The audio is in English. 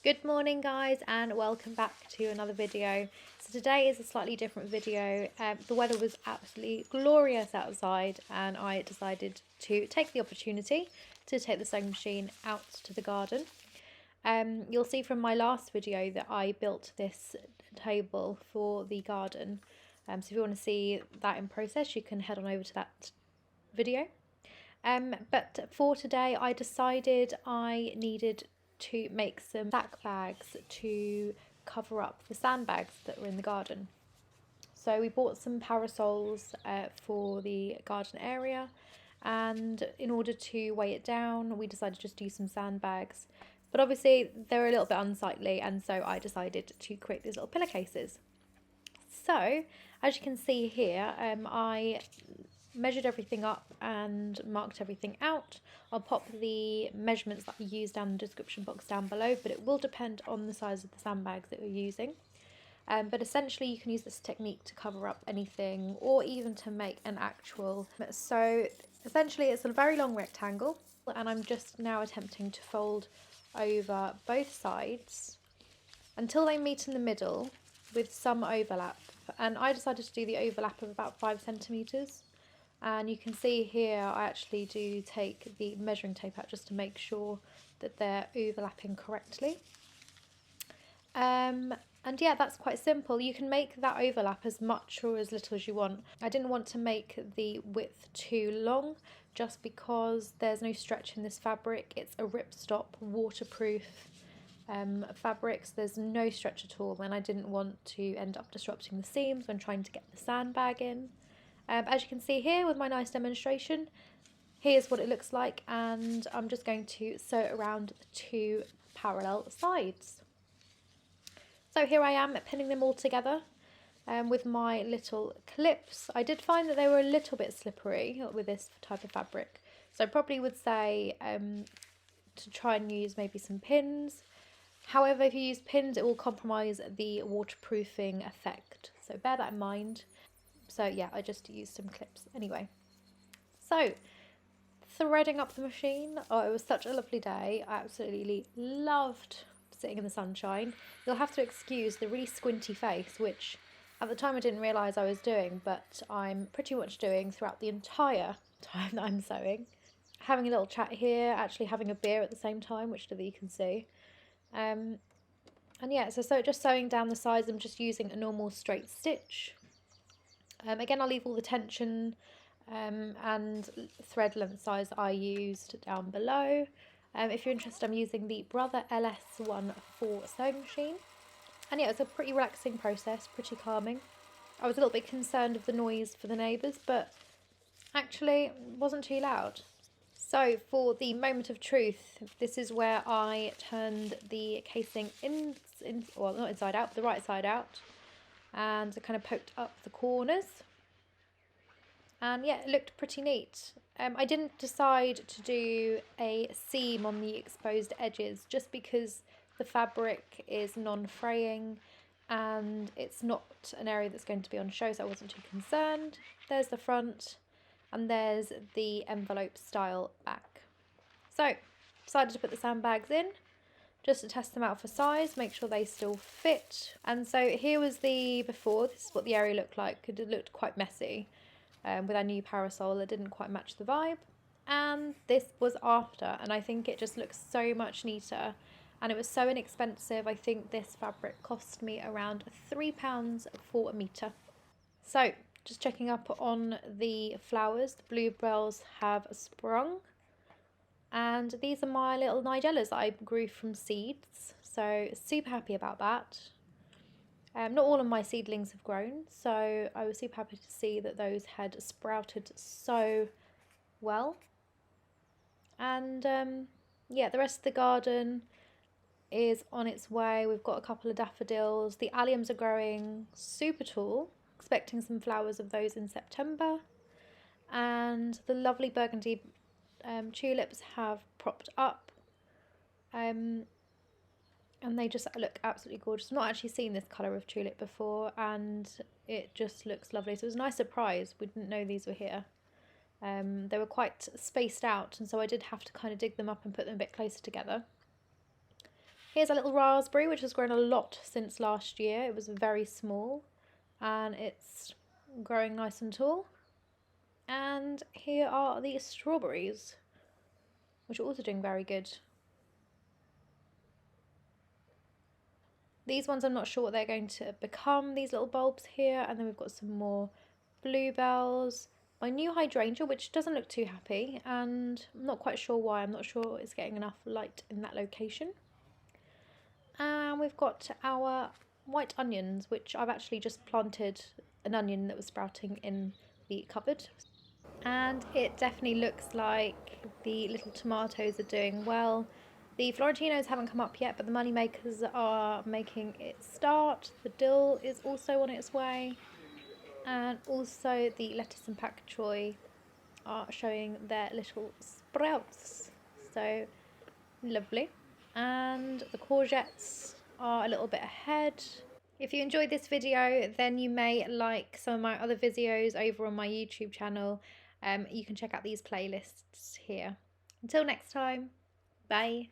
Good morning guys, and welcome back to another video. So today is a slightly different video. The weather was absolutely glorious outside and I decided to take the opportunity to take the sewing machine out to the garden. You'll see from my last video that I built this table for the garden. So if you want to see that in process, you can head on over to that video. But for today I decided I needed to make some sack bags to cover up the sandbags that were in the garden. So we bought some parasols for the garden area, and in order to weigh it down we decided to just do some sandbags, but obviously they're a little bit unsightly, and so I decided to create these little pillowcases. So as you can see here, I measured everything up and marked everything out. I'll pop the measurements that I used down in the description box down below, but it will depend on the size of the sandbags that you're using. But essentially you can use this technique to cover up anything, or even to make an actual. So essentially it's a very long rectangle, and I'm just now attempting to fold over both sides until they meet in the middle with some overlap. And I decided to do the overlap of about 5 centimetres. And you can see here I actually do take the measuring tape out just to make sure that they're overlapping correctly. And yeah, that's quite simple. You can make that overlap as much or as little as you want. I didn't want to make the width too long just because there's no stretch in this fabric. It's a ripstop waterproof fabric, so there's no stretch at all, and I didn't want to end up disrupting the seams when trying to get the sandbag in. As you can see here with my nice demonstration, here's what it looks like, and I'm just going to sew it around the two parallel sides. So here I am pinning them all together with my little clips. I did find that they were a little bit slippery with this type of fabric, so I probably would say to try and use maybe some pins. However, if you use pins it will compromise the waterproofing effect, so bear that in mind. So yeah, I just used some clips anyway. So threading up the machine, oh, it was such a lovely day. I absolutely loved sitting in the sunshine. You'll have to excuse the really squinty face, which at the time I didn't realise I was doing, but I'm pretty much doing throughout the entire time that I'm sewing. Having a little chat here, actually having a beer at the same time, which you can see. And yeah, so just sewing down the sides, I'm just using a normal straight stitch. Again, I'll leave all the tension and thread length size I used down below. If you're interested, I'm using the Brother LS14 sewing machine. And yeah, it's a pretty relaxing process, pretty calming. I was a little bit concerned of the noise for the neighbours, but actually it wasn't too loud. So for the moment of truth, this is where I turned the casing well, not inside out, but the right side out, and I kind of poked up the corners, and yeah, it looked pretty neat. I didn't decide to do a seam on the exposed edges just because the fabric is non-fraying and it's not an area that's going to be on show, so I wasn't too concerned. There's the front and there's the envelope style back. So decided to put the sandbags in just to test them out for size, make sure they still fit. And so here was the before. This is what the area looked like. It looked quite messy with our new parasol. It didn't quite match the vibe. And this was after, and I think it just looks so much neater. And it was so inexpensive. I think this fabric cost me around £3 for a metre. So just checking up on the flowers. The bluebells have sprung. And these are my little nigellas that I grew from seeds, so super happy about that. Not all of my seedlings have grown, so I was super happy to see that those had sprouted so well. And yeah, the rest of the garden is on its way. We've got a couple of daffodils. The alliums are growing super tall, expecting some flowers of those in September. And the lovely burgundy tulips have propped up, and they just look absolutely gorgeous. I've not actually seen this colour of tulip before, and it just looks lovely. So it was a nice surprise. We didn't know these were here. They were quite spaced out, and so I did have to kind of dig them up and put them a bit closer together. Here's a little raspberry which has grown a lot since last year. It was very small and it's growing nice and tall. And here are the strawberries, which are also doing very good. These ones I'm not sure what they're going to become, these little bulbs here. And then we've got some more bluebells. My new hydrangea, which doesn't look too happy, and I'm not quite sure why. I'm not sure it's getting enough light in that location. And we've got our white onions, which I've actually just planted an onion that was sprouting in the cupboard. And it definitely looks like the little tomatoes are doing well. The Florentinos haven't come up yet, but the money makers are making it start. The dill is also on its way. And also the lettuce and pak choi are showing their little sprouts. So lovely. And the courgettes are a little bit ahead. If you enjoyed this video, then you may like some of my other videos over on my YouTube channel. You can check out these playlists here. Until next time, bye.